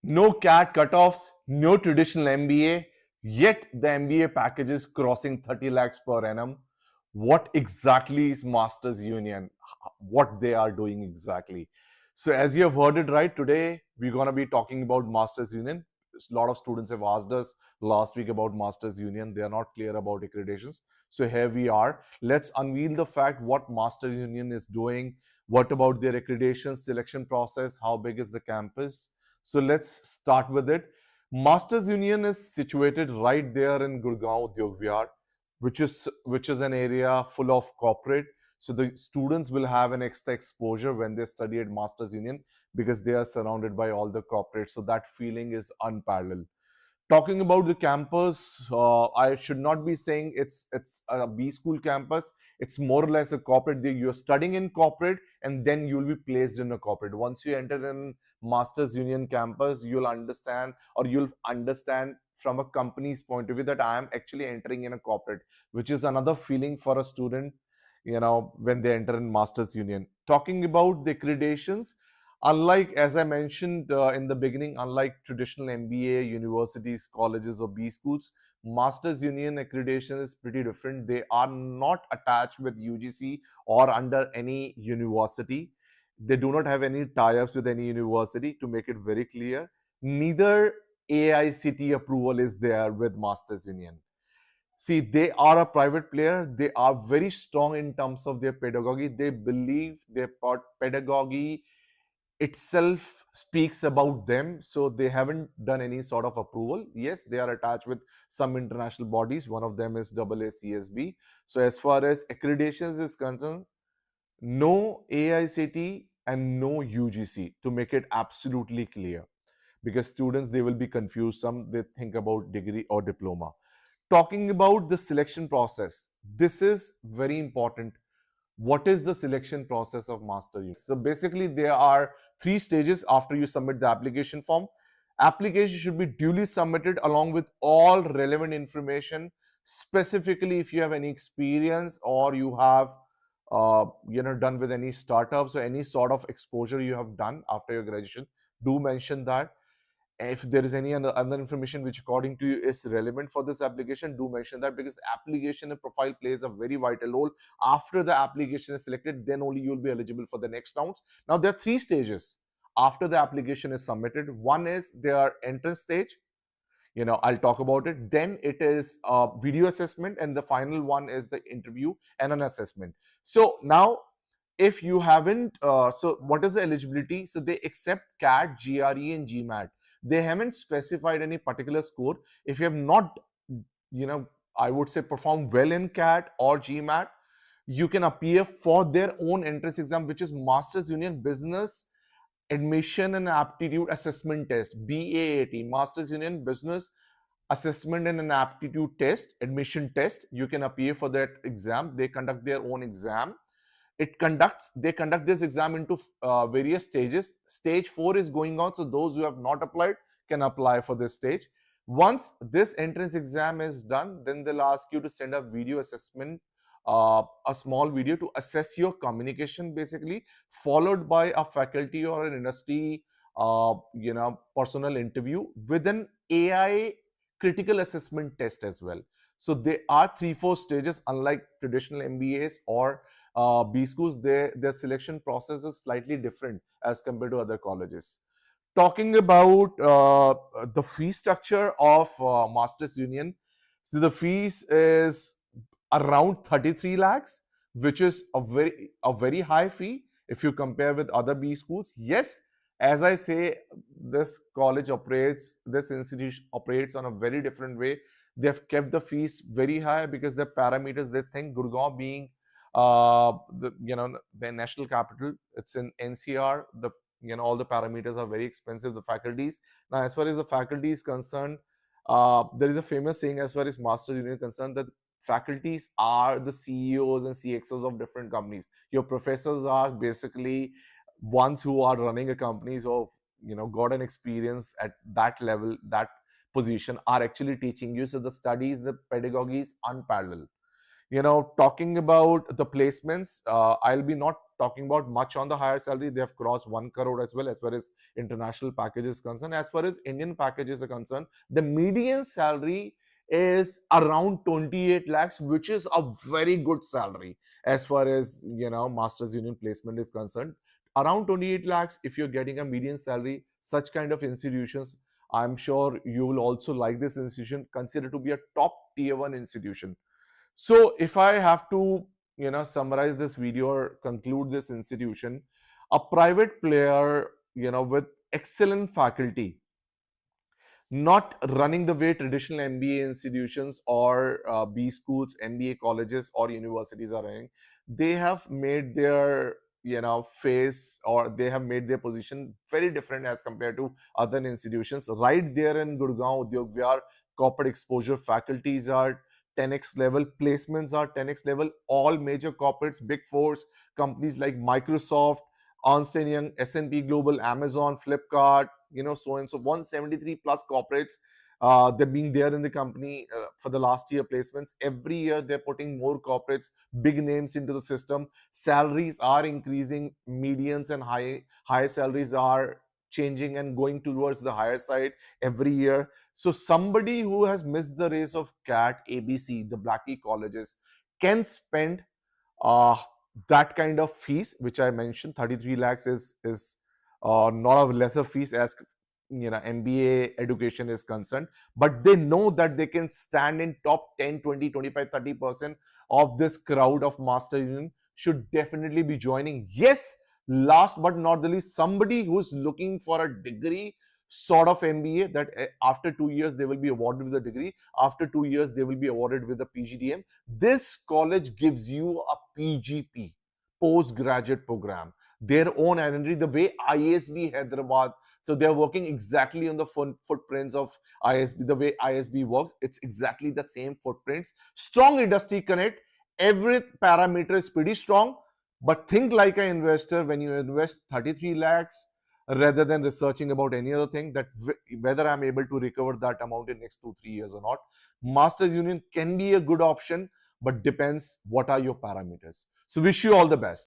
No CAT cutoffs, no traditional MBA, yet the MBA package is crossing 30 lakhs per annum. What exactly is Masters Union? What they are doing exactly? So, as you have heard it right, today we're going to be talking about Masters Union. A lot of students have asked us last week about Masters Union. They are not clear about accreditations. So, here we are. Let's unveil the fact what Masters Union is doing. What about their accreditation selection process? How big is the campus? So let's start with it. Masters Union is situated right there in Gurgaon, Udyog Vihar, which is an area full of corporate. So the students will have an extra exposure when they study at Masters Union because they are surrounded by all the corporate. So that feeling is unparalleled. Talking about the campus, I should not be saying it's a B school campus. It's more or less a corporate. You're studying in corporate, and then you'll be placed in a corporate. Once you enter in Masters Union campus, you'll understand from a company's point of view that I am actually entering in a corporate, which is another feeling for a student, when they enter in Masters Union. Talking about the accreditations, unlike, as I mentioned in the beginning, unlike traditional MBA universities, colleges, or B schools, Masters Union accreditation is pretty different. They are not attached with UGC or under any university. They do not have any tie-ups with any university, to make it very clear. Neither AICT approval is there with Masters Union. See, they are a private player. They are very strong in terms of their pedagogy. They believe their pedagogy itself speaks about them. So they haven't done any sort of approval. Yes, they are attached with some international bodies. One of them is AACSB. So as far as accreditations is concerned, no AICT and no UGC, to make it absolutely clear, because students, they will be confused. Some, they think about degree or diploma. Talking about the selection process, this is very important. What is the selection process of Master Union? So basically, there are three stages after you submit the application form. Application should be duly submitted along with all relevant information. Specifically, if you have any experience or you have done with any startups or any sort of exposure you have done after your graduation, do mention that. If there is any other information which according to you is relevant for this application, do mention that, because application and profile plays a very vital role. After the application is selected, then only you will be eligible for the next rounds. Now there are three stages after the application is submitted. One is their entrance stage. I'll talk about it. Then it is a video assessment, and the final one is the interview and an assessment. So now, if you haven't, so what is the eligibility? So they accept CAT, GRE, and GMAT. They haven't specified any particular score. If you have not, I would say, performed well in CAT or GMAT, you can appear for their own entrance exam, which is Masters Union Business Admission and Aptitude Assessment Test, BAAT, Masters Union Business Assessment and an Aptitude Test, admission test. You can appear for that exam. They conduct their own exam. They conduct this exam into various stages. Stage 4 is going on, so those who have not applied can apply for this stage. Once this entrance exam is done, then they'll ask you to send a video assessment, a small video to assess your communication, basically, followed by a faculty or an industry personal interview with an AI critical assessment test as well. So there are 3-4 stages. Unlike traditional MBAs or B schools, their selection process is slightly different as compared to other colleges. Talking about the fee structure of Masters Union, so the fees is around 33 lakhs, which is a very high fee if you compare with other B schools. Yes, as I say, this institution operates on a very different way. They have kept the fees very high because the parameters, they think Gurgaon being the national capital, it's in NCR, all the parameters are very expensive. The faculties, now as far as the faculty is concerned, there is a famous saying as far as Masters Union is concerned, that faculties are the CEOs and CXOs of different companies. Your professors are basically ones who are running a company, so got an experience at that level, that position, are actually teaching you. So the studies, the pedagogy is unparalleled. Talking about the placements, I'll be not talking about much on the higher salary. They have crossed 1 crore as well, as far as international package is concerned. As far as Indian packages are concerned, the median salary is around 28 lakhs, which is a very good salary as far as masters union placement is concerned. Around 28 lakhs, if you're getting a median salary, such kind of institutions, I'm sure you will also like this institution, considered to be a top tier 1 institution. So if I have to summarize this video or conclude this institution, a private player with excellent faculty, not running the way traditional MBA institutions or B schools, MBA colleges or universities are running. They have made their face, or they have made their position very different as compared to other institutions. Right there in Gurgaon Udyog Vihar, corporate exposure faculties are 10x level, placements are 10x level. All major corporates, big fours, companies like Microsoft, Ernst & Young, S&P Global, Amazon, Flipkart, so and so, 173 plus corporates. They're being there in the company for the last year placements. Every year they're putting more corporates, big names into the system. Salaries are increasing. Medians and high salaries are changing and going towards the higher side every year. So somebody who has missed the race of CAT, ABC, the Blackie colleges, can spend uh, that kind of fees which I mentioned. 33 lakhs is not a lesser fees as MBA education is concerned, but they know that they can stand in top 10, 20, 25, 30% of this crowd of master union should definitely be joining. Yes, last but not the least, somebody who's looking for a degree sort of MBA, that after 2 years they will be awarded with a degree, after 2 years they will be awarded with a PGDM. This college gives you a PGP, postgraduate program, their own identity, the way ISB Hyderabad. So they're working exactly on the footprints of ISB, the way ISB works. It's exactly the same footprints. Strong industry connect. Every parameter is pretty strong. But think like an investor when you invest 33 lakhs rather than researching about any other thing, that whether I'm able to recover that amount in next 2-3 years or not. Masters Union can be a good option, but depends what are your parameters. So wish you all the best.